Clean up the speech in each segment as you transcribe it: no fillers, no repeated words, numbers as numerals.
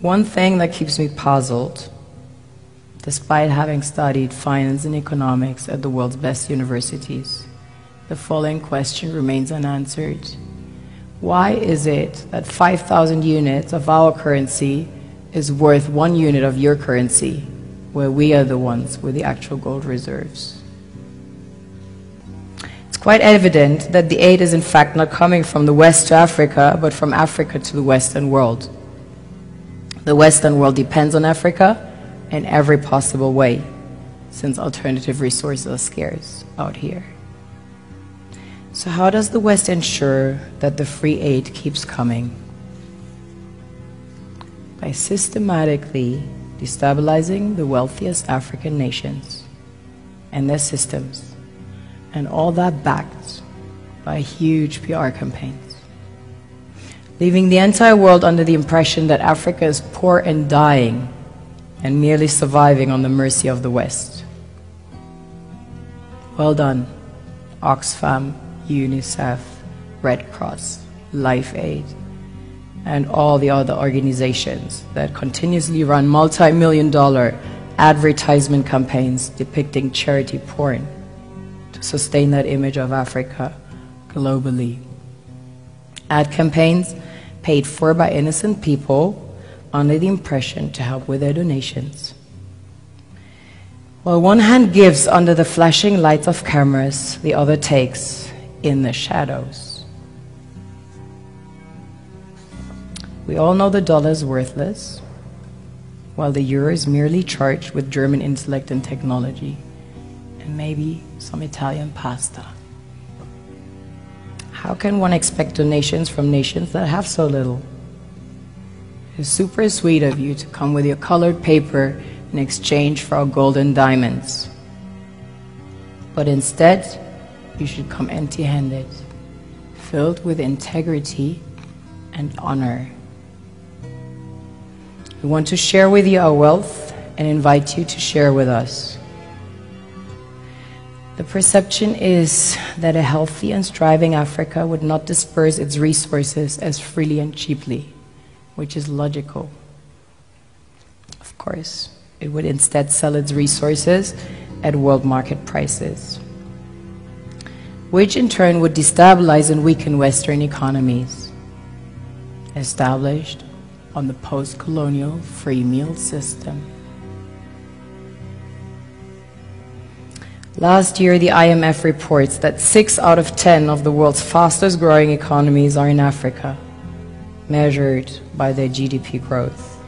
One thing that keeps me puzzled, despite having studied finance and economics at the world's best universities, the following question remains unanswered. Why is it that 5,000 units of our currency is worth 1 unit of your currency, where we are the ones with the actual gold reserves? It's quite evident that the aid is in fact not coming from the West to Africa, but from Africa to the Western world. The Western world depends on Africa in every possible way, since alternative resources are scarce out here. So how does the West ensure that the free aid keeps coming? By systematically destabilizing the wealthiest African nations and their systems, and all that backed by huge PR campaigns, leaving the entire world under the impression that Africa is poor and dying and merely surviving on the mercy of the West. Well done, Oxfam, UNICEF, Red Cross, Life Aid, and all the other organizations that continuously run multi-million-dollar advertisement campaigns depicting charity porn to sustain that image of Africa globally. Ad campaigns paid for by innocent people under the impression to help with their donations. While one hand gives under the flashing lights of cameras, the other takes in the shadows. We all know the dollar is worthless, while the euro is merely charged with German intellect and technology, and maybe some Italian pasta. How can one expect donations from nations that have so little? It's super sweet of you to come with your colored paper in exchange for our gold and diamonds. But instead, you should come empty-handed, filled with integrity and honor. We want to share with you our wealth and invite you to share with us. The perception is that a healthy and striving Africa would not disperse its resources as freely and cheaply, which is logical. Of course, it would instead sell its resources at world market prices, which in turn would destabilize and weaken Western economies, established on the post-colonial free meal system. Last year, the IMF reports that 6 out of 10 of the world's fastest growing economies are in Africa, measured by their GDP growth.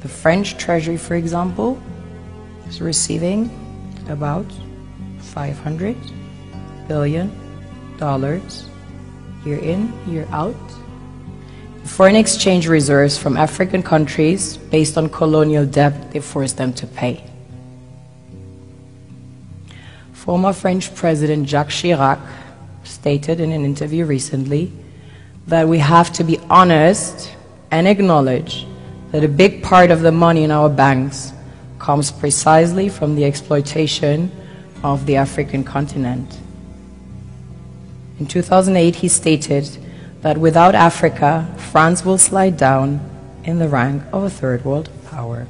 The French Treasury, for example, is receiving about $500 billion year in, year out, foreign exchange reserves from African countries based on colonial debt they forced them to pay. Former French President Jacques Chirac stated in an interview recently that we have to be honest and acknowledge that a big part of the money in our banks comes precisely from the exploitation of the African continent. In 2008, he stated that without Africa, France will slide down in the rank of a third world power.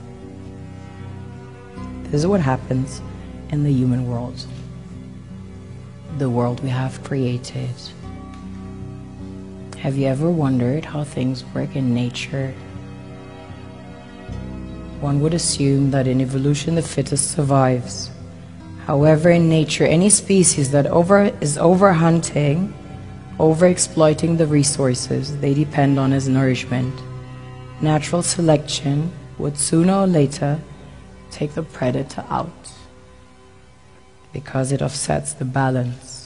This is what happens in the human world, the world we have created. Have you ever wondered how things work in nature? One would assume that in evolution the fittest survives. However, in nature, any species that is overhunting, overexploiting the resources they depend on as nourishment, natural selection would sooner or later take the predator out, because it offsets the balance.